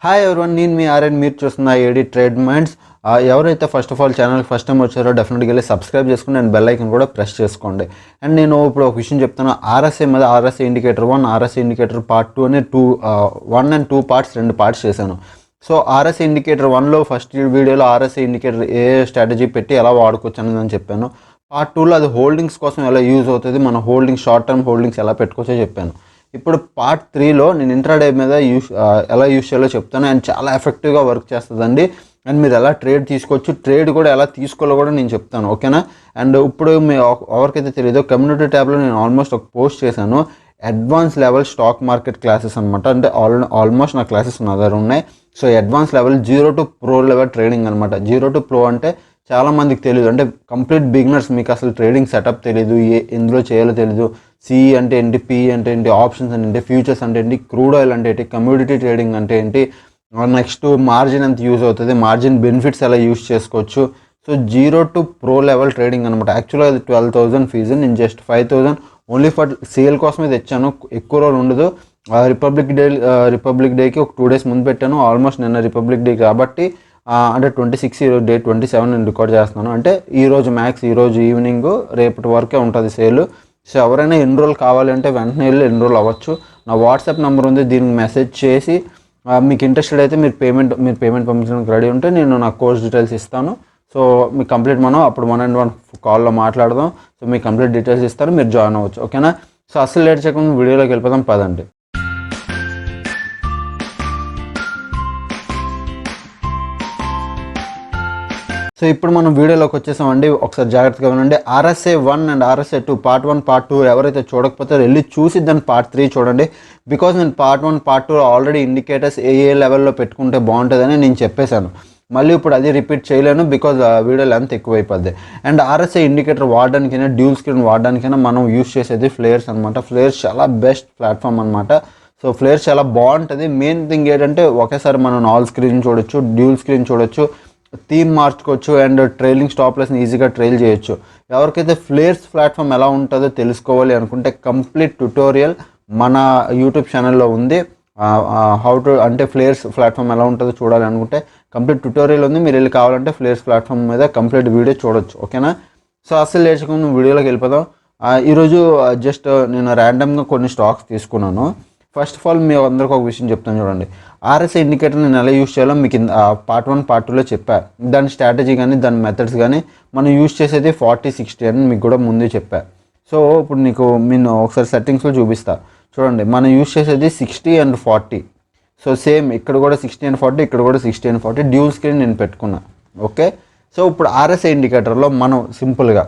Hi everyone, నేను మీ RN, మీరు చూస్తున్న ఏడి ట్రేడ్ మైండ్స్. ఎవరైతే ఫస్ట్ ఆఫ్ ఆల్ ఛానల్కి ఫస్ట్ టైం వచ్చారో డెఫినెట్గా వెళ్ళి సబ్స్క్రైబ్ చేసుకోండి అండ్ బెల్ ఐకన్ కూడా ప్రెస్ చేసుకోండి. అండ్ నేను ఇప్పుడు ఒక విషయం చెప్తాను. ఆర్ఎస్ఐ మీద RSI indicator 1, RSI indicator part 2 అని 1 and 2 పార్ట్స్, 2 పార్ట్స్ చేశాను. సో ఆర్ఎస్ఐ ఇండికేటర్ 1లో ఫస్ట్ వీడియోలో ఆర్ఎస్ఐ ఇండికేటర్ ఏ స్ట్రాటజీ పెట్టి ఎలా వాడుకోవచ్చు అని చెప్పాను. పార్ట్ 2లో అది హోల్డింగ్స్ కోసం ఎలా యూజ్ అవుతుంది, మన హోల్డింగ్స్, షార్ట్ టర్మ్ హోల్డింగ్స్ ఎలా పెట్టుకోవచ్చో చెప్పాను. ఇప్పుడు పార్ట్ 3లో నేను ఇంట్రాడే మీద ఎలా యూజ్ చేయాలో చెప్తాను. అండ్ చాలా ఎఫెక్టివ్గా వర్క్ చేస్తుందండి. అండ్ మీరు ఎలా ట్రేడ్ తీసుకోవచ్చు, ట్రేడ్ కూడా ఎలా తీసుకోవాలో కూడా నేను చెప్తాను, ఓకేనా. అండ్ ఇప్పుడు మీ ఎవరికైతే తెలియదో కమ్యూనిటీ ట్యాబ్లో నేను ఆల్మోస్ట్ ఒక పోస్ట్ చేశాను, advance level stock market classes అనమాట. అంటే ఆల్మోస్ట్ నా క్లాసెస్ నా దగ్గర ఉన్నాయి. So advance level 0 to Pro level trading అనమాట. 0 to Pro అంటే చాలామందికి తెలియదు, అంటే కంప్లీట్ బిగినర్స్, మీకు అసలు ట్రేడింగ్ సెటప్ తెలియదు, ఎందులో చేయాలో తెలియదు. సిఈ అంటే ఏంటి, పిఈ అంటే ఏంటి, ఆప్షన్స్ అంటే ఏంటి, ఫ్యూచర్స్ అంటే ఏంటి, క్రూడ్ ఆయిల్ అంటే ఏంటి, కమ్యూడిటీ ట్రేడింగ్ అంటే ఏంటి, నెక్స్ట్ మార్జిన్ ఎంత యూజ్ అవుతుంది, మార్జిన్ బెనిఫిట్స్ ఎలా యూజ్ చేసుకోవచ్చు. So 0 to Pro level trading అనమాట. యాక్చువల్గా అది 12,000 ఫీజు, నేను జస్ట్ 5,000 ఓన్లీ ఫర్ సేల్ కోసమే తెచ్చాను. ఎక్కువ రోజులు ఉండదు. రిపబ్లిక్ డేకి ఒక 2 days ముందు పెట్టాను. ఆల్మోస్ట్ నిన్న రిపబ్లిక్ డే కాబట్టి అంటే 26, ఈరోజు డే 27 నేను రికార్డ్ చేస్తున్నాను. అంటే ఈరోజు మ్యాక్స్, ఈరోజు ఈవినింగ్, రేపటి వరకే ఉంటుంది సేల్. సో ఎవరైనా ఎన్రోల్ కావాలి అంటే వెంటనే వెళ్ళి ఎన్రోల్ అవ్వచ్చు. నా వాట్సాప్ నెంబర్ ఉంది, దీనికి మెసేజ్ చేసి మీకు ఇంట్రెస్టెడ్ అయితే మీరు పేమెంట్ పంపించడానికి రెడీ ఉంటే నేను నా కోర్స్ డీటెయిల్స్ ఇస్తాను. సో మీకు కంప్లీట్ మనం అప్పుడు 1-on-1 కాల్లో మాట్లాడదాం. సో మీకు కంప్లీట్ డీటెయిల్స్ ఇస్తారు, మీరు జాయిన్ అవ్వచ్చు, ఓకేనా. సో అసలు లేట్ చేయకుండా వీడియోలోకి వెళ్ళిపోదాం, పదండి. సో ఇప్పుడు మనం వీడియోలోకి వచ్చేసామండి. ఒకసారి జాగ్రత్తగా వినండి. RSI 1 and RSI 2 part 1, part 2 ఎవరైతే చూడకపోతే వెళ్ళి చూసి దాన్ని పార్ట్ 3 చూడండి. బికాజ్ నేను పార్ట్ 1, పార్ట్ 2 ఆల్రెడీ ఇండికేటర్స్ ఏ లెవెల్లో పెట్టుకుంటే బాగుంటుందని నేను చెప్పేశాను. మళ్ళీ ఇప్పుడు అది రిపీట్ చేయలేను, బికాజ్ వీడియో లెంత్ ఎక్కువైపోద్ది. అండ్ ఆర్ఎస్ఐ ఇండికేటర్ వాడడానికైనా, డ్యూల్ స్క్రీన్ వాడడానికైనా మనం యూస్ చేసేది ఫ్లేయర్స్ అనమాట. ఫ్లేయర్స్ చాలా బెస్ట్ ప్లాట్ఫామ్ అనమాట. సో ఫ్లేయర్స్ చాలా బాగుంటుంది. మెయిన్ థింగ్ ఏంటంటే ఒకేసారి మనం ఆల్ స్క్రీన్ చూడొచ్చు, డ్యూల్ స్క్రీన్ చూడొచ్చు, థీమ్ మార్చుకోవచ్చు, అండ్ ట్రైలింగ్ స్టాప్ లాస్ని ఈజీగా ట్రైల్ చేయొచ్చు. ఎవరికైతే ఫ్లేయర్స్ ప్లాట్ఫామ్ ఎలా ఉంటుందో తెలుసుకోవాలి అనుకుంటే కంప్లీట్ ట్యుటోరియల్ మన యూట్యూబ్ ఛానల్లో ఉంది. హౌ టు, అంటే ఫ్లేయర్స్ ప్లాట్ఫామ్ ఎలా ఉంటుందో చూడాలి అనుకుంటే కంప్లీట్ ట్యుటోరియల్ ఉంది. మీరు వెళ్ళి కావాలంటే ఫ్లేయర్స్ ప్లాట్ఫామ్ మీద కంప్లీట్ వీడియో చూడొచ్చు, ఓకేనా. సో అసలు లేచుకుని వీడియోలోకి వెళ్ళిపోదాం. ఈరోజు జస్ట్ నేను ర్యాండమ్గా కొన్ని స్టాక్స్ తీసుకున్నాను. ఫస్ట్ ఆఫ్ ఆల్ మీ అందరికీ ఒక విషయం చెప్తాను చూడండి. ఆర్ఎస్ఐ ఇండికేటర్ నేను ఎలా యూస్ చేయాలో మీకు పార్ట్ 1, పార్ట్ 2లో చెప్పా. దాని స్ట్రాటజీ కానీ దాని మెథడ్స్ కానీ మనం యూస్ చేసేది 40-60 అని మీకు కూడా ముందే చెప్పా. సో ఇప్పుడు నేను ఒకసారి సెట్టింగ్స్లో చూపిస్తా చూడండి. మనం యూస్ చేసేది 60 and 40. సో సేమ్ ఇక్కడ కూడా 60 and 40, ఇక్కడ కూడా 60 and 40 డ్యూల్ స్క్రీన్ నేను పెట్టుకున్నా, ఓకే. సో ఇప్పుడు ఆర్ఎస్ఐ ఇండికేటర్లో మనం సింపుల్గా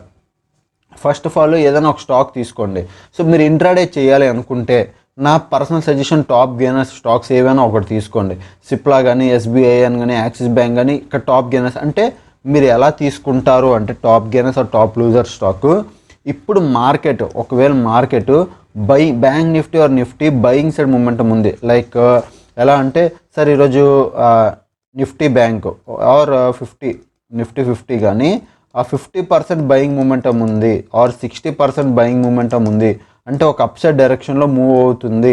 ఫస్ట్ ఆఫ్ ఆల్ ఏదైనా ఒక స్టాక్ తీసుకోండి. సో మీరు ఇంట్రాడే చేయాలి అనుకుంటే నా personal suggestion top gainers stocks ఏవైనా ఒకటి తీసుకోండి. సిప్లా కానీ, ఎస్బీఐ అని కానీ, యాక్సిస్ బ్యాంక్ కానీ, ఇక్కడ టాప్ గెయినర్స్ అంటే మీరు ఎలా తీసుకుంటారు అంటే top gainers or top loser stock. ఇప్పుడు మార్కెట్, ఒకవేళ market bank Nifty or Nifty buying side momentum ఉంది. లైక్ ఎలా అంటే సార్ ఈరోజు నిఫ్టీ బ్యాంక్ ఆర్ నిఫ్టీ 50 కానీ ఆ 50% బయింగ్ మూమెంటం ఉంది ఆర్ 60% బయింగ్ మూమెంటం ఉంది అంటే ఒక అప్సైడ్ డైరెక్షన్లో మూవ్ అవుతుంది.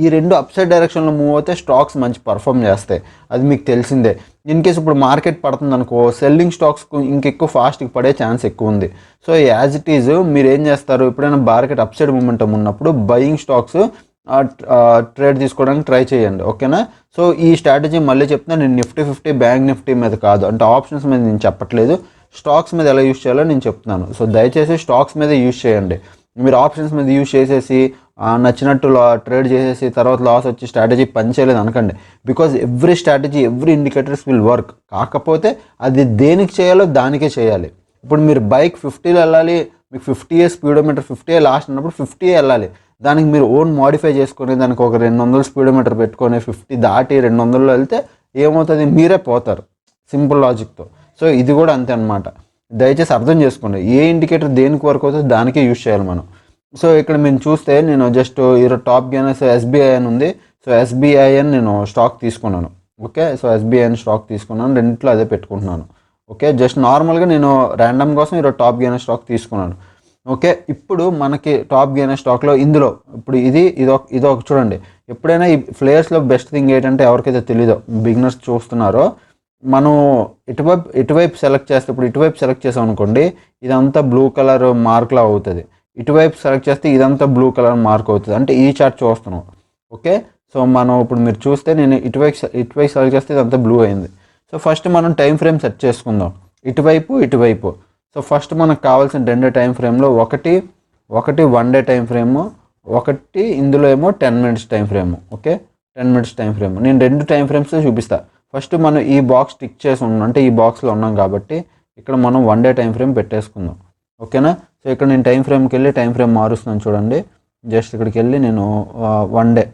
ఈ రెండు అప్సైడ్ డైరెక్షన్లో మూవ్ అవుతే స్టాక్స్ మంచి పర్ఫామ్ చేస్తాయి, అది మీకు తెలిసిందే. ఇన్ కేసు ఇప్పుడు మార్కెట్ పడుతుంది అనుకో, సెల్లింగ్ స్టాక్స్కు ఇంకెక్కువ ఫాస్ట్గా పడే ఛాన్స్ ఎక్కువ ఉంది. సో యాజ్ ఇట్ ఈజ్ మీరు ఏం చేస్తారు, ఎప్పుడైనా మార్కెట్ అప్సైడ్ మూమెంటం ఉన్నప్పుడు బయింగ్ స్టాక్స్ ట్రేడ్ తీసుకోవడానికి ట్రై చేయండి, ఓకేనా. సో ఈ స్ట్రాటజీ మళ్ళీ చెప్తున్నా, నేను నిఫ్టీ 50 బ్యాంక్ నిఫ్టీ మీద కాదు, అంటే ఆప్షన్స్ మీద నేను చెప్పట్లేదు, స్టాక్స్ మీద ఎలా యూజ్ చేయాలో నేను చెప్తున్నాను. సో దయచేసి స్టాక్స్ మీద యూజ్ చేయండి. మీరు ఆప్షన్స్ మీద యూజ్ చేసేసి నచ్చినట్టు ట్రేడ్ చేసేసి తర్వాత లాస్ వచ్చి స్ట్రాటజీ పనిచేయలేదు అనకండి. Because every strategy, every indicators will work. కాకపోతే అది దేనికి చేయాలో దానికే చేయాలి. ఇప్పుడు మీరు బైక్ 50లో వెళ్ళాలి, మీకు 50 స్పీడోమీటర్ 50 లాస్ట్ అన్నప్పుడు 50 వెళ్ళాలి. దానికి మీరు ఓన్ మోడిఫై చేసుకొని దానికి ఒక 200 స్పీడోమీటర్ పెట్టుకొని 50 దాటి 200లో వెళ్తే ఏమవుతుంది, మీరే పోతారు, సింపుల్ లాజిక్తో. సో ఇది కూడా అంతే అనమాట. దయచేసి అర్థం చేసుకోండి, ఏ ఇండికేటర్ దేనికి వర్క్ అవుతుందో దానికే యూజ్ చేయాలి మనం. సో ఇక్కడ మీరు చూస్తే నేను జస్ట్ ఈరోజు టాప్ గెయినర్స్ ఎస్బీఐ అని ఉంది. సో ఎస్బీఐ అని నేను స్టాక్ తీసుకున్నాను, ఓకే. సో ఎస్బీఐ అని స్టాక్ తీసుకున్నాను, రెండింటిలో అదే పెట్టుకుంటున్నాను, ఓకే. జస్ట్ నార్మల్గా నేను ర్యాండమ్ కోసం ఈరోజు టాప్ గెయినర్ స్టాక్ తీసుకున్నాను, ఓకే. ఇప్పుడు మనకి టాప్ గెయినర్ స్టాక్లో ఇందులో ఇప్పుడు ఇది ఒక చూడండి. ఎప్పుడైనా ఈ ఫ్లేయర్స్లో బెస్ట్ థింగ్ ఏంటంటే ఎవరికైతే తెలీదో బిగినర్స్ చూస్తున్నారో మనం ఇటువైపు సెలెక్ట్ చేస్తే ఇప్పుడు ఇటువైపు సెలెక్ట్ చేసాం అనుకోండి ఇదంతా బ్లూ కలర్ మార్క్లా అవుతుంది. ఇటువైపు సెలెక్ట్ చేస్తే ఇదంతా బ్లూ కలర్ మార్క్ అవుతుంది. అంటే ఈ చార్ట్ చూస్తున్నాం. ఓకే, సో మనం ఇప్పుడు మీరు చూస్తే నేను ఇటువైపు సెలెక్ట్ చేస్తే ఇదంతా బ్లూ అయింది. సో ఫస్ట్ మనం టైం ఫ్రేమ్ సెట్ చేసుకుందాం, ఇటువైపు. సో ఫస్ట్ మనకు కావాల్సిన 2 టైం ఫ్రేమ్లో ఒకటి 1 డే టైం ఫ్రేము, ఒకటి ఇందులో ఏమో 10 minutes time frame. Okay, 10 minutes time frame నేను 2 టైం ఫ్రేమ్స్ చూపిస్తా. ఫస్ట్ మనం ఈ బాక్స్ టిక్ చేసి ఉన్నాం అంటే ఈ బాక్స్లో ఉన్నాం కాబట్టి ఇక్కడ మనం 1 డే టైం ఫ్రేమ్ పెట్టేసుకుందాం. ఓకేనా, సో ఇక్కడ నేను టైం ఫ్రేమ్కి వెళ్ళి టైం ఫ్రేమ్ మారుస్తున్నాను చూడండి. జస్ట్ ఇక్కడికి వెళ్ళి నేను 1 డే,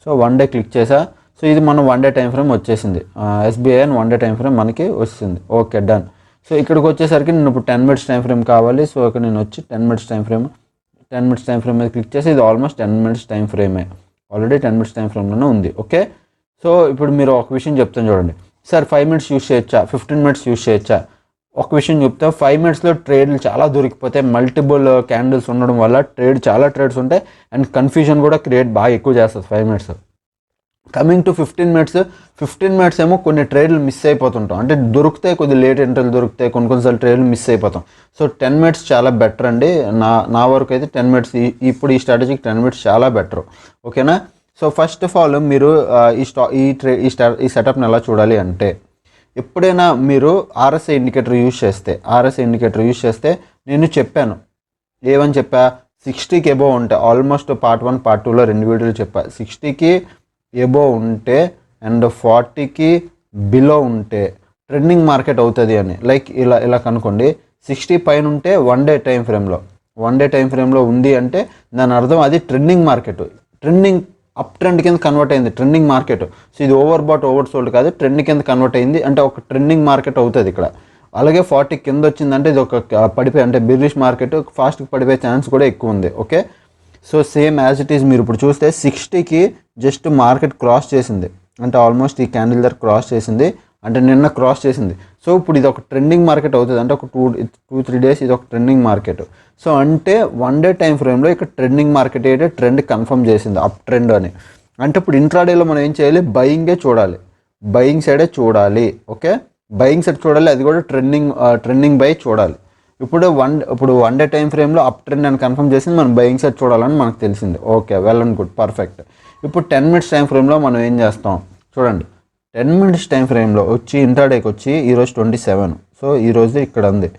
సో 1 డే క్లిక్ చేసా. సో ఇది మనం 1 డే టైం ఫ్రేమ్ వచ్చేసింది. ఎస్బీఐ అని 1 డే టైం ఫ్రేమ్ మనకి వస్తుంది. Okay, done. సో ఇక్కడికి వచ్చేసరికి నేను ఇప్పుడు 10 minutes టైం ఫ్రేమ్ కావాలి. సో ఇక్కడ నేను వచ్చి 10 minutes టైం ఫ్రేమ్ మీద క్లిక్ చేసి ఇది ఆల్మోస్ట్ 10 minutes టైం ఫ్రేమే, ఆల్రెడీ 10 minutes టైం ఫ్రేమ్లోనే ఉంది. ఓకే, సో ఇప్పుడు మీరు ఒక విషయం చెప్తాను చూడండి. సార్ 5 minutes యూస్ చేయొచ్చా, 15 minutes యూస్ చేయొచ్చా? ఒక విషయం చెప్తా, 5 minutesలో ట్రేడ్లు చాలా దొరికిపోతాయి. మల్టిపుల్ క్యాండిల్స్ ఉండడం వల్ల చాలా ట్రేడ్స్ ఉంటాయి అండ్ కన్ఫ్యూజన్ కూడా క్రియేట్ బాగా ఎక్కువ చేస్తుంది 5 minutes. కమింగ్ టు 15 minutes ఏమో కొన్ని ట్రేడ్లు మిస్ అయిపోతుంటాం, అంటే దొరుకుతాయి, కొద్ది లేట్ ఎంట్రీలు దొరుకుతాయి, కొన్నిసార్లు ట్రేడ్లు మిస్ అయిపోతాం. సో 10 minutes చాలా బెటర్ అండి. నా వరకు అయితే 10 minutes ఇప్పుడు ఈ స్ట్రాటజీకి 10 minutes చాలా బెటర్. ఓకేనా, సో ఫస్ట్ ఆఫ్ ఆల్ మీరు ఈ సెటప్ని ఎలా చూడాలి అంటే ఎప్పుడైనా మీరు ఆర్ఎస్ఐ ఇండికేటర్ యూజ్ చేస్తే నేను చెప్పాను, ఏమని చెప్పా, 60కి ఎబోవ్ ఉంటే ఆల్మోస్ట్ పార్ట్ 1 పార్ట్ 2లో 2 వీడియోలు చెప్పా. 60కి ఎబోవ్ ఉంటే అండ్ 40కి బిలో ఉంటే ట్రెండింగ్ మార్కెట్ అవుతుంది అని. లైక్ ఇలా కనుకోండి, 60 పైన ఉంటే 1 డే టైం ఫ్రేమ్లో ఉంది అంటే దాని అర్థం అది trending market, trending up trend కింద కన్వర్ట్ అయింది, ట్రెండింగ్ మార్కెట్. సో ఇది ఓవర్ బాట్ ఓవర్ సోల్డ్ కాదు, ట్రెండ్ కింద కన్వర్ట్ అయింది అంటే ఒక ట్రెండింగ్ మార్కెట్ అవుతుంది ఇక్కడ. అలాగే 40 కింద వచ్చిందంటే ఇది ఒక పడిపోయి అంటే బిర్రిష్ మార్కెట్, ఫాస్ట్గా పడిపోయే ఛాన్స్ కూడా ఎక్కువ ఉంది. Okay, so same as it is మీరు ఇప్పుడు చూస్తే 60కి జస్ట్ మార్కెట్ క్రాస్ చేసింది అంటే ఆల్మోస్ట్ ఈ క్యాండిల్ దగ్గర క్రాస్ చేసింది అంటే నిన్న క్రాస్ చేసింది. సో ఇప్పుడు ఇది ఒక ట్రెండింగ్ మార్కెట్ అవుతుంది అంటే ఒక 2-3 days ఇది ఒక ట్రెండింగ్ మార్కెట్. సో అంటే 1 డే టైం ఫ్రేమ్లో ఇక్కడ ట్రెండింగ్ మార్కెట్ అయితే ట్రెండ్ కన్ఫర్మ్ చేసింది అప్ ట్రెండ్ అని. అంటే ఇప్పుడు ఇంట్రాడేలో మనం ఏం చేయాలి, బయింగ్ సైడే చూడాలి. ఓకే, బయింగ్ సైడ్ చూడాలి, అది కూడా ట్రెండింగ్ బై చూడాలి. ఇప్పుడు 1 డే టైం ఫ్రేమ్లో అప్ ట్రెండ్ అని కన్ఫర్మ్ చేసింది, మనం బయింగ్ సైడ్ చూడాలని మనకు తెలిసింది. Okay, well and good, perfect. ఇప్పుడు 10 minutes టైం ఫ్రేమ్లో మనం ఏం చేస్తాం చూడండి. 10 minutes టైం ఫ్రేమ్లో వచ్చి ఇంట్రాడేకి వచ్చి ఈరోజు 27, సో ఈరోజు ఇక్కడ ఉంది.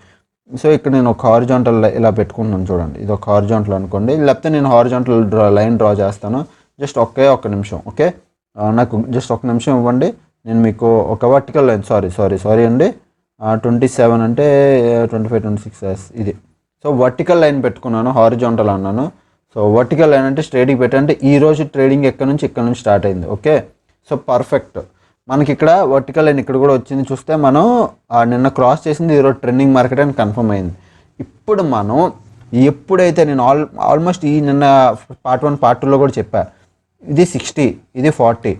సో ఇక్కడ నేను ఒక హారిజాంటల్ ఇలా పెట్టుకుంటున్నాను చూడండి, ఇది ఒక హారిజాంటల్ అనుకోండి, లేకపోతే నేను హారిజాంటల్ లైన్ డ్రా చేస్తాను. జస్ట్ ఒక్క నిమిషం. ఓకే, నాకు జస్ట్ 1 నిమిషం ఇవ్వండి, నేను మీకు ఒక వర్టికల్ లైన్ సారీ అండి, 27 అంటే 25, 26 ఇది. సో వర్టికల్ లైన్ పెట్టుకున్నాను, హారిజాంటల్ అన్నాను. సో వర్టికల్ లైన్ అంటే స్ట్రైట్కి పెట్టంటే ఈరోజు ట్రేడింగ్ ఇక్కడ నుంచి స్టార్ట్ అయింది. Okay, so perfect. మనకి ఇక్కడ వర్టికల్ లైన్ ఇక్కడ కూడా వచ్చింది, చూస్తే మనం నిన్న క్రాస్ చేసింది ఈరోజు ట్రెండింగ్ మార్కెట్ అని కన్ఫర్మ్ అయింది. ఇప్పుడు మనం ఎప్పుడైతే నేను ఆల్మోస్ట్ ఈ నిన్న పార్ట్ 1 పార్ట్ 2లో కూడా చెప్పా, ఇది 60 ఇది 40,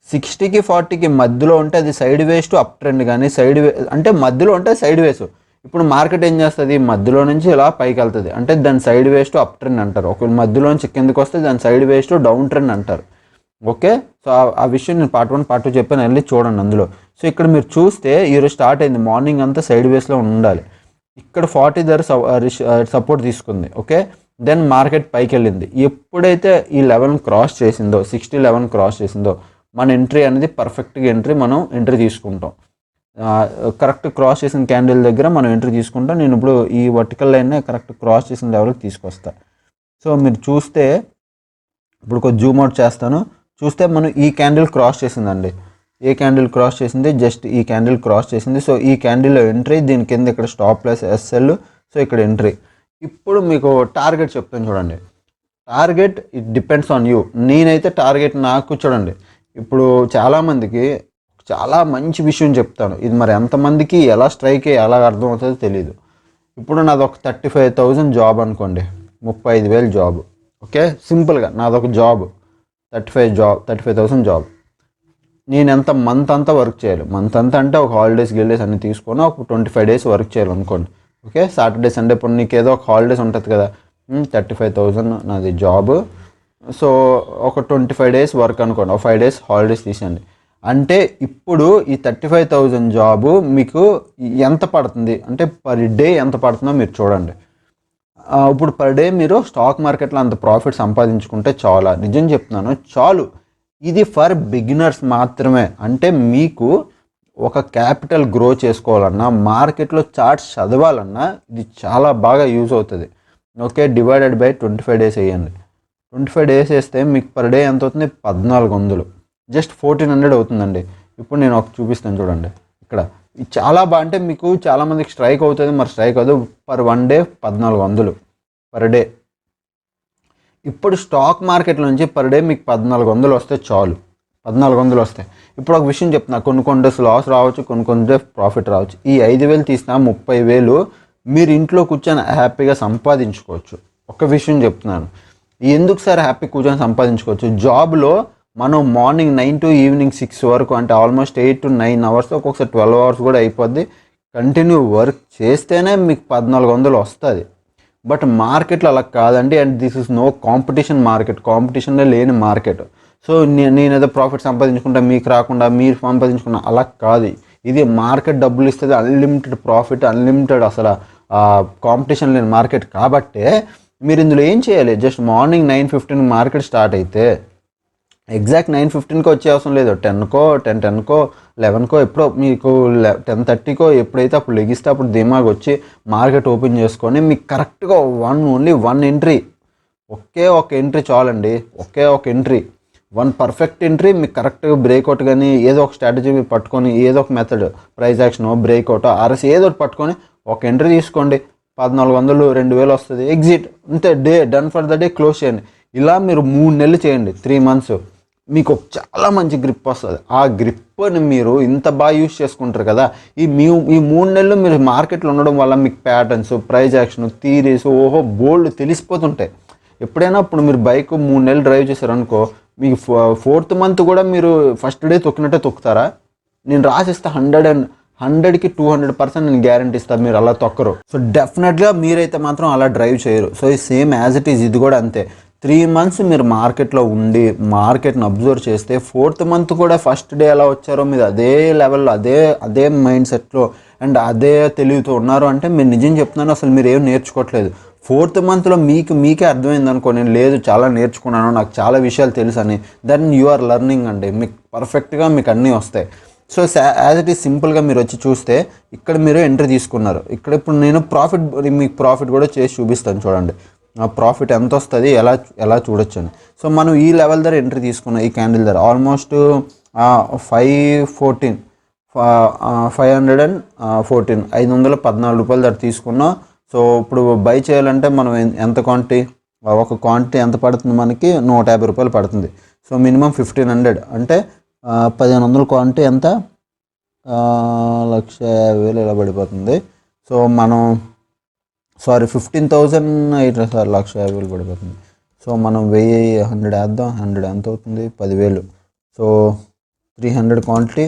60కి 40కి మధ్యలో ఉంటే అది side ways to up trend, కానీ అంటే మధ్యలో ఉంటే సైడ్ వేస్. ఇప్పుడు మార్కెట్ ఏం చేస్తుంది, మధ్యలో నుంచి ఇలా పైకి వెళ్తుంది అంటే దాని side ways to up trend అంటారు. ఒకవేళ మధ్యలోంచి కిందకి వస్తే దాని side ways to down trend అంటారు. ఓకే, సో ఆ విషయం నేను పార్ట్ 1 పార్ట్ 2 చెప్పాను, వెళ్ళి చూడండి అందులో. సో ఇక్కడ మీరు చూస్తే ఈరోజు స్టార్ట్ అయింది, మార్నింగ్ అంతా సైడ్ వేస్లో ఉండాలి. ఇక్కడ 40 దగ్గర సపోర్ట్ తీసుకుంది. ఓకే, దెన్ మార్కెట్ పైకి వెళ్ళింది. ఎప్పుడైతే ఈ 11 క్రాస్ చేసిందో, 60-11 క్రాస్ చేసిందో మన ఎంట్రీ అనేది పర్ఫెక్ట్గా మనం ఎంట్రీ తీసుకుంటాం. కరెక్ట్ క్రాస్ చేసిన క్యాండిల్ దగ్గర మనం ఎంట్రీ తీసుకుంటాం. నేను ఇప్పుడు ఈ వర్టికల్ లైన్నే కరెక్ట్ క్రాస్ చేసిన లెవెల్కి తీసుకొస్తా. సో మీరు చూస్తే ఇప్పుడు కొంచెం జూమ్ అవుట్ చేస్తాను, చూస్తే మనం ఈ క్యాండిల్ క్రాస్ చేసిందండి. ఏ క్యాండిల్ క్రాస్ చేసింది, జస్ట్ ఈ క్యాండిల్ క్రాస్ చేసింది. సో ఈ క్యాండిల్లో ఎంట్రీ, దీని కింద ఇక్కడ స్టాప్ ప్లస్ ఎస్ఎల్, సో ఇక్కడ ఎంట్రీ. ఇప్పుడు మీకు టార్గెట్ చెప్తాను చూడండి. Target it depends on you. నేనైతే టార్గెట్ నాకు చూడండి, ఇప్పుడు చాలామందికి చాలా మంచి విషయం చెప్తాను, ఇది మరి ఎంతమందికి ఎలా స్ట్రైక్ ఎలా అర్థం అవుతుందో తెలియదు. ఇప్పుడు నాది ఒక 35,000 జాబ్ అనుకోండి, 35,000 జాబ్. ఓకే, సింపుల్గా నాదొక జాబ్ 35,000 జాబ్. నేను ఎంత మంత్ అంతా వర్క్ చేయాలి, మంత్ అంతా అంటే ఒక హాలిడేస్ అన్నీ తీసుకొని ఒక 25 days వర్క్ చేయాలి అనుకోండి. ఓకే, సాటర్డే సండే ఇప్పుడు నీకు ఏదో ఒక హాలిడేస్ ఉంటుంది కదా, 35,000 నాది జాబ్. సో ఒక 25 డేస్ వర్క్ అనుకోండి, ఒక 5 డేస్ హాలిడేస్ తీసేయండి. అంటే ఇప్పుడు ఈ 35,000 జాబు మీకు ఎంత పడుతుంది అంటే పర్ డే ఎంత పడుతుందో మీరు చూడండి. ఇప్పుడు పర్ డే మీరు స్టాక్ మార్కెట్లో అంత ప్రాఫిట్ సంపాదించుకుంటే చాలా, నిజం చెప్తున్నాను చాలు. ఇది ఫర్ బిగినర్స్ మాత్రమే. అంటే మీకు ఒక క్యాపిటల్ గ్రో చేసుకోవాలన్నా, మార్కెట్లో చార్ట్స్ చదవాలన్నా ఇది చాలా బాగా యూజ్ అవుతుంది. ఓకే, డివైడెడ్ బై 25 డేస్ వేయండి. 25 డేస్ వేస్తే మీకు పర్ డే ఎంత అవుతుంది? 1400, జస్ట్ 1400 అవుతుందండి. ఇప్పుడు నేను ఒక చూపిస్తాను చూడండి ఇక్కడ. ఇది చాలా బాగా, అంటే మీకు చాలామందికి స్ట్రైక్ అవుతుంది, మరి స్ట్రైక్ అవ్వదు. Per 1 day 1400 per day. ఇప్పుడు స్టాక్ మార్కెట్ నుంచి పర్ డే మీకు 1400 వస్తే చాలు, 1400 వస్తాయి. ఇప్పుడు ఒక విషయం చెప్తున్నా, కొన్ని డేస్ లాస్ రావచ్చు, కొన్ని డేస్ ప్రాఫిట్ రావచ్చు. ఈ 5000 తీసినా 30,000 మీరు ఇంట్లో కూర్చొని హ్యాపీగా సంపాదించుకోవచ్చు. ఒక విషయం చెప్తున్నాను, ఎందుకు సార్ హ్యాపీ కూర్చొని సంపాదించుకోవచ్చు? జాబ్లో మనం మార్నింగ్ 9 to ఈవినింగ్ 6 వరకు, అంటే ఆల్మోస్ట్ 8 to 9 అవర్స్, ఒక్కొక్కసారి 12 అవర్స్ కూడా అయిపోద్ది. కంటిన్యూ వర్క్ చేస్తేనే మీకు 1400 వస్తుంది. బట్ మార్కెట్లో అలా కాదండి. And this is no competition market, కాంపిటీషన్లో లేని మార్కెట్. సో నేను ఏదో ప్రాఫిట్ సంపాదించుకుంటా మీకు రాకుండా, మీరు సంపాదించుకున్నా, అలా కాదు. ఇది మార్కెట్ డబ్బులు ఇస్తుంది, అన్లిమిటెడ్ ప్రాఫిట్, అన్లిమిటెడ్, అసలు కాంపిటీషన్ లేని మార్కెట్. కాబట్టే మీరు ఇందులో ఏం చేయాలి, జస్ట్ మార్నింగ్ 9:15 మార్కెట్ స్టార్ట్ అయితే ఎగ్జాక్ట్ 9:15కో వచ్చే అవసరం లేదు. 10కో 10:10కో 11కో ఎప్పుడో మీకు 10:30కో ఎప్పుడైతే అప్పుడు లెగిస్తే అప్పుడు దిమాగ్ వచ్చి మార్కెట్ ఓపెన్ చేసుకొని మీకు కరెక్ట్గా ఓన్లీ వన్ ఎంట్రీ, ఒకే ఒక ఎంట్రీ చాలండి. ఒకే ఒక ఎంట్రీ, వన్ పర్ఫెక్ట్ ఎంట్రీ మీకు కరెక్ట్గా బ్రేక్అవుట్. కానీ ఏదో ఒక స్ట్రాటజీ మీరు పట్టుకొని, ఏదో ఒక method, price action, breakout, RS ఏదో ఒకటి పట్టుకొని ఒక ఎంట్రీ తీసుకోండి. 1400 2000 వస్తుంది, ఎగ్జిట్, అంతే. Day done for the day, close చేయండి. ఇలా మీరు 3 నెలలు చేయండి, 3 మంత్స్, మీకు చాలా మంచి గ్రిప్ వస్తుంది. ఆ గ్రిప్ని మీరు ఇంత బాగా యూజ్ చేసుకుంటారు కదా. ఈ 3 నెలలు మీరు మార్కెట్లో ఉండడం వల్ల మీకు ప్యాటర్న్స్, ప్రైస్ యాక్షన్, థీరీస్, బోల్డ్ తెలిసిపోతుంటాయి. ఎప్పుడైనా ఇప్పుడు మీరు బైక్ 3 నెలలు డ్రైవ్ చేశారనుకో, మీకు 4th మంత్ కూడా మీరు ఫస్ట్ డే తొక్కినట్టే తొక్కుతారా? నేను రాసిస్తే 100కి 200% నేను గ్యారంటీ ఇస్తాను, మీరు అలా తొక్కరు. సో డెఫినెట్గా మీరైతే మాత్రం అలా డ్రైవ్ చేయరు. సో ఈ సేమ్ యాజ్ ఇట్ ఈజ్ ఇది కూడా అంతే. 3 మంత్స్ మీరు మార్కెట్లో ఉండి మార్కెట్ని అబ్జర్వ్ చేస్తే 4th మంత్ కూడా ఫస్ట్ డే ఎలా వచ్చారో మీరు అదే లెవెల్లో, అదే మైండ్ సెట్లో అండ్ అదే తెలివితో ఉన్నారు అంటే మీరు, నిజం చెప్తున్నాను, అసలు మీరు ఏం నేర్చుకోవట్లేదు. 4th మంత్లో మీకే అర్థమైంది అనుకో, నేను లేదు చాలా నేర్చుకున్నాను, నాకు చాలా విషయాలు తెలుసు అని, దెన్ యు ఆర్ లెర్నింగ్ అండి. మీకు పర్ఫెక్ట్గా మీకు అన్నీ వస్తాయి. సో యాజ్ ఇట్ ఈస్ సింపుల్గా మీరు వచ్చి చూస్తే ఇక్కడ మీరు ఎంట్రీ తీసుకున్నారు. ఇక్కడ ఇప్పుడు నేను మీకు ప్రాఫిట్ కూడా చేసి చూపిస్తాను చూడండి. ఆ ప్రాఫిట్ ఎంత వస్తుంది, ఎలా చూడొచ్చండి. సో మనం ఈ లెవెల్ ధర ఎంట్రీ తీసుకున్నాం, ఈ క్యాండిల్ ధర ఆల్మోస్ట్ 514 514 రూపాయల ధర తీసుకున్నాం. సో ఇప్పుడు బై చేయాలంటే మనం ఎంత క్వాంటిటీ, ఒక క్వాంటిటీ ఎంత పడుతుంది మనకి? 150 రూపాయలు పడుతుంది. సో మినిమం 1500, అంటే 1500 క్వాంటిటీ ఎంత? 1,50,000 ఇలా పడిపోతుంది. సో మనం 15,000 సార్, 1,50,000 పడిపోతుంది. సో మనం 100 వేద్దాం, 100 ఎంత అవుతుంది? 10,000. సో 300 క్వాంటిటీ,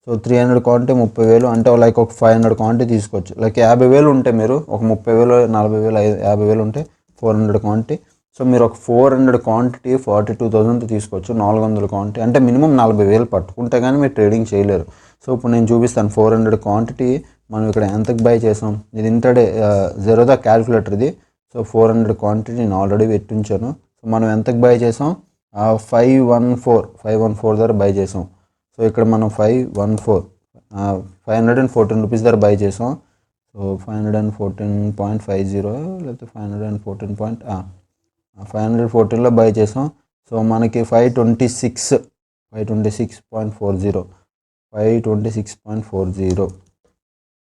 సో 300 క్వాంటిటీ 30,000, అంటే లైక్ ఒక 500 క్వాంటిటీ తీసుకోవచ్చు. లైక్ 50,000 ఉంటే మీరు ఒక 30,000 40,000 50,000 ఉంటే 400 క్వాంటిటీ. సో మీరు ఒక 400 క్వాంటిటీ 42,000 తీసుకోవచ్చు. 400 క్వాంటిటీ అంటే మినిమం 40,000 పట్టుకుంటే కానీ మీరు ట్రేడింగ్ చేయలేరు. సో ఇప్పుడు నేను చూపిస్తాను. 400 క్వాంటిటీ మనం ఇక్కడ ఎంతకు బై చేసాం? ఇది ఇంటర్డే జీరోదా క్యాల్కులేటర్ ఇది. సో 400 క్వాంటిటీ నేను ఆల్రెడీ పెట్టించాను. సో మనం ఎంతకు బై చేసాం? 514 ధర బై చేసాం. సో ఇక్కడ మనం 514 రూపీస్ ధర బై చేసాం. సో 514.50 లేకపోతే 514లో బై చేసాం. సో మనకి 526.40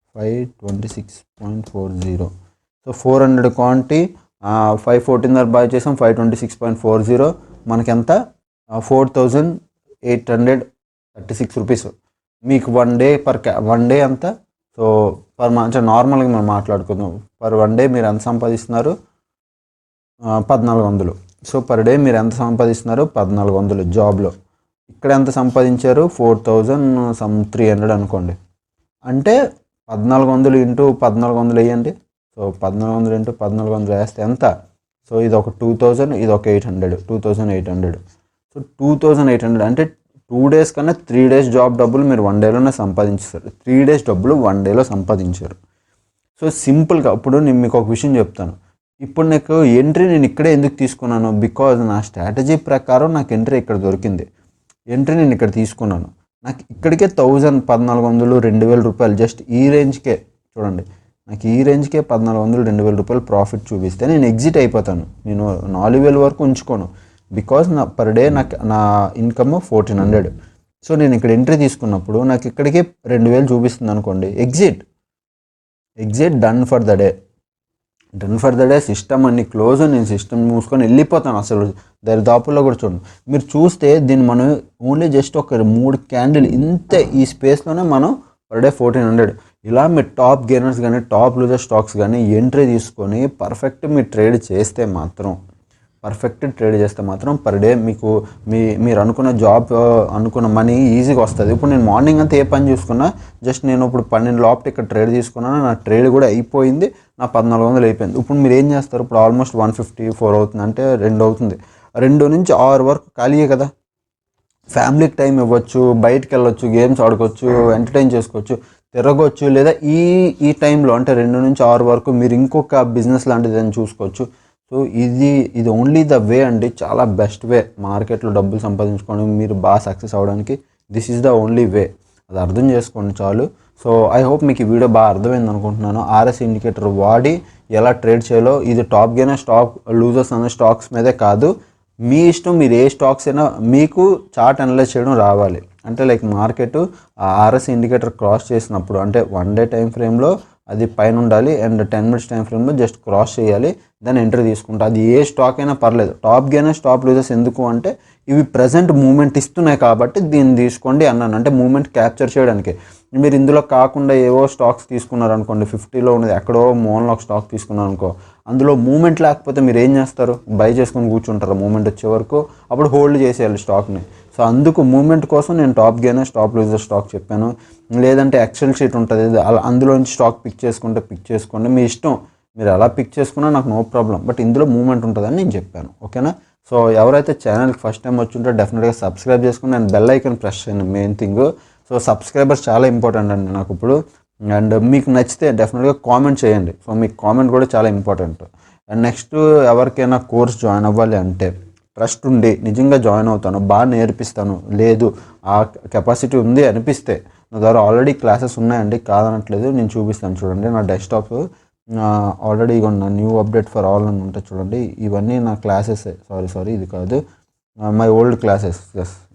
526.40. సో 400 క్వాంటిటీ 514 ధర బై చేసాం. 526.40 మనకి ఎంత? 4,836 రూపీస్. మీకు వన్ డే అంత. సో పర్ మంత్ నార్మల్గా మనం మాట్లాడుకుందాం. పర్ 1 డే మీరు ఎంత సంపాదిస్తున్నారు? 1,400. సో పర్ డే మీరు ఎంత సంపాదిస్తున్నారు? 1,400 జాబ్లో. ఇక్కడ ఎంత సంపాదించారు? 4,300 అనుకోండి. అంటే 1,400 ఇంటూ 1,400 వేయండి. సో 1,400 ఇంటూ 1,400 వేస్తే ఎంత? సో ఇది ఒక 2000, ఇది ఒక 800, 2800. సో 2800 అంటే 2 days కన్నా 3 days జాబ్ డబ్బులు మీరు 1 dayలోనే సంపాదించారు. 3 days డబ్బులు 1 dayలో సంపాదించారు. సో సింపుల్గా ఇప్పుడు నేను మీకు ఒక విషయం చెప్తాను. ఇప్పుడు నాకు ఎంట్రీ నేను ఇక్కడే ఎందుకు తీసుకున్నాను, బికాజ్ నా స్ట్రాటజీ ప్రకారం నాకు ఎంట్రీ ఇక్కడ దొరికింది. ఎంట్రీ నేను ఇక్కడ తీసుకున్నాను. నాకు ఇక్కడికే 1000, 1400, 2000 రూపాయలు జస్ట్ ఈ రేంజ్కే చూడండి. నాకు ఈ రేంజ్కే 1400, 2000 రూపాయలు ప్రాఫిట్ చూపిస్తే నేను ఎగ్జిట్ అయిపోతాను. నేను 4000 వరకు ఉంచుకోను. బికాజ్ నా పర్ డే నాకు నా ఇన్కమ్ 1400. సో నేను ఇక్కడ ఎంట్రీ తీసుకున్నప్పుడు నాకు ఇక్కడికే 2000 చూపిస్తుంది అనుకోండి, exit done for the day. System అన్ని క్లోజ్, నేను సిస్టమ్ మూసుకొని వెళ్ళిపోతాను. అసలు దరిదాపుల్లో కూడా చూడండి. మీరు చూస్తే దీన్ని మనం ఓన్లీ జస్ట్ ఒక 3 క్యాండిల్ ఇంతే ఈ స్పేస్లోనే మనం పర్ డే 1400. ఇలా మీరు టాప్ గెయినర్స్ కానీ టాప్ లూజర్ స్టాక్స్ కానీ ఎంట్రీ తీసుకొని పర్ఫెక్ట్ మీరు ట్రేడ్ చేస్తే మాత్రం పర్ డే మీకు మీరు అనుకున్న జాబ్ అనుకున్న మనీ ఈజీగా వస్తుంది. ఇప్పుడు నేను మార్నింగ్ అంతా ఏ పని చూసుకున్నా, జస్ట్ నేను ఇప్పుడు 12 లోపల ఇక్కడ ట్రేడ్ తీసుకున్నాను, నా ట్రేడ్ కూడా అయిపోయింది, నా 1400 అయిపోయింది. ఇప్పుడు మీరు ఏం చేస్తారు, ఇప్పుడు ఆల్మోస్ట్ 154 అవుతుంది, అంటే 2 అవుతుంది. 2 నుంచి 6 వరకు ఖాళీయే కదా. ఫ్యామిలీకి టైం ఇవ్వచ్చు, బయటకు వెళ్ళొచ్చు, గేమ్స్ ఆడుకోవచ్చు, ఎంటర్టైన్ చేసుకోవచ్చు, తిరగవచ్చు, లేదా ఈ టైంలో అంటే 2 నుంచి 6 వరకు మీరు ఇంకొక బిజినెస్ లాంటిది అని చూసుకోవచ్చు. సో ఇది ఓన్లీ ద వే అండి, చాలా బెస్ట్ వే మార్కెట్లో డబ్బులు సంపాదించుకోవడం, మీరు బాగా సక్సెస్ అవ్వడానికి. This is the only way, అది అర్థం చేసుకోండి చాలు. సో ఐ హోప్ మీకు ఈ వీడియో బాగా అర్థమైంది అనుకుంటున్నాను. ఆర్ఎస్ ఇండికేటర్ వాడి ఎలా ట్రేడ్ చేయాలో. ఇది టాప్ గెయినర్ స్టాక్ లూజర్స్ అనే స్టాక్స్ మీదే కాదు, మీ ఇష్టం, మీరు ఏ స్టాక్స్ అయినా మీకు చార్ట్ అనలైజ్ చేయడం రావాలి. అంటే like market RS indicator cross చేసినప్పుడు అంటే 1 day టైం ఫ్రేమ్లో అది పైన ఉండాలి, అండ్ 10 minutes టైం ఫ్రేమ్లో జస్ట్ క్రాస్ చేయాలి, దాన్ని ఎంట్రీ తీసుకుంటా. అది ఏ స్టాక్ అయినా పర్లేదు. టాప్ గెయినర్ స్టాప్ లూజర్స్ ఎందుకు అంటే ఇవి ప్రజెంట్ మూమెంట్ ఇస్తున్నాయి కాబట్టి దీన్ని తీసుకోండి అన్నాను, అంటే మూమెంట్ క్యాప్చర్ చేయడానికి. మీరు ఇందులో కాకుండా ఏవో స్టాక్స్ తీసుకున్నారనుకోండి, 50లో ఉన్నది ఎక్కడో మూలలో ఒక స్టాక్ తీసుకున్నారనుకో, అందులో మూమెంట్ లేకపోతే మీరు ఏం చేస్తారు, బై చేసుకొని కూర్చుంటారు మూమెంట్ వచ్చే వరకు, అప్పుడు హోల్డ్ చేసేయాలి స్టాక్ని. సో అందుకు మూమెంట్ కోసం నేను top gainer stop loser stock చెప్పాను. లేదంటే ఎక్సెల్ షీట్ ఉంటుంది, అందులోంచి స్టాక్ పిక్ చేసుకోండి, మీ ఇష్టం, మీరు ఎలా పిక్ చేసుకున్నా నాకు నో ప్రాబ్లం, బట్ ఇందులో మూమెంట్ ఉంటుందని నేను చెప్పాను. ఓకేనా. సో ఎవరైతే ఛానల్కి ఫస్ట్ టైం వచ్చి ఉంటే డెఫినెట్గా సబ్స్క్రైబ్ చేసుకుని అండ్ బెల్ ఐకాన్ ప్రెస్ చేయండి, మెయిన్ థింగ్. సో సబ్స్క్రైబర్స్ చాలా ఇంపార్టెంట్ అండి నాకు ఇప్పుడు. అండ్ మీకు నచ్చితే డెఫినెట్గా కామెంట్ చేయండి. సో మీకు కామెంట్ కూడా చాలా ఇంపార్టెంట్. అండ్ నెక్స్ట్ ఎవరికైనా కోర్స్ జాయిన్ అవ్వాలి అంటే ట్రస్ట్ ఉండి నిజంగా జాయిన్ అవుతాను, బాగా నేర్పిస్తాను, లేదు ఆ కెపాసిటీ ఉంది అనిపిస్తే నా దగ్గర ఆల్రెడీ క్లాసెస్ ఉన్నాయండి, కాదనట్లేదు, నేను చూపిస్తాను. చూడండి నా డెస్క్టాప్ ఆల్రెడీ నా న్యూ అప్డేట్ ఫర్ ఆల్ అని ఉంటుంది చూడండి. ఇవన్నీ నా క్లాసెస్, సారీ ఇది కాదు, మై ఓల్డ్ క్లాసెస్.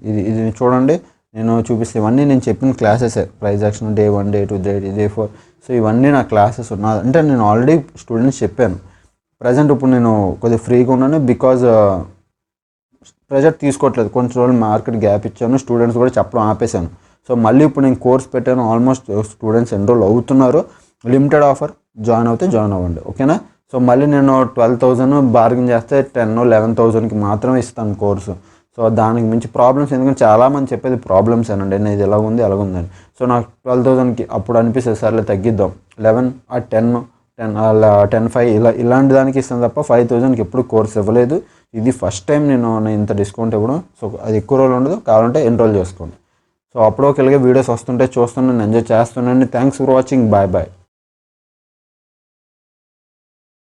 ఇది చూడండి, నేను చూపిస్తే ఇవన్నీ నేను చెప్పిన క్లాసెసే. Price action day 1, day 2, day 4. So ఇవన్నీ నా క్లాసెస్ ఉన్నా అంటే నేను ఆల్రెడీ స్టూడెంట్స్ చెప్పాను. ప్రజెంట్ ఇప్పుడు నేను కొద్దిగా ఫ్రీగా ఉన్నాను, బికాజ్ ప్రెజర్ తీసుకోవట్లేదు. కొంచెం రోజులు మార్కెట్ గ్యాప్ ఇచ్చాను, స్టూడెంట్స్ కూడా చెప్పడం ఆపేశాను. సో మళ్ళీ ఇప్పుడు నేను కోర్స్ పెట్టాను, ఆల్మోస్ట్ స్టూడెంట్స్ ఎన్రోల్ అవుతున్నారు. లిమిటెడ్ ఆఫర్, జాయిన్ అవుతే జాయిన్ అవ్వండి. ఓకేనా. సో మళ్ళీ నేను 12,000 బార్గెన్ చేస్తే 10,000, 11,000కి మాత్రమే ఇస్తాను కోర్సు. సో దానికి మించి ప్రాబ్లమ్స్, ఎందుకంటే చాలామంది చెప్పేది ప్రాబ్లమ్స్ అనండి, నేను ఇది ఎలాగుంది అలాగుందని. సో నాకు 12,000కి అప్పుడు అనిపిస్తుంది సర్లే తగ్గిద్దాం, 11 ఆ 10,5 ఇలాంటి దానికి ఇస్తాను తప్ప 5,000కి ఎప్పుడు కోర్స్ ఇవ్వలేదు. ఇది ఫస్ట్ టైం నేను ఇంత డిస్కౌంట్ ఇవ్వడం. సో అది ఎక్కువ రోజులు ఉండదు, కావాలంటే ఎన్రోల్ చేసుకోండి. సో అప్పుడు ఒకలాగే వీడియోస్ వస్తుంటే చూస్తున్నాను, ఎంజాయ్ చేస్తున్నాను. Thanks for watching, bye.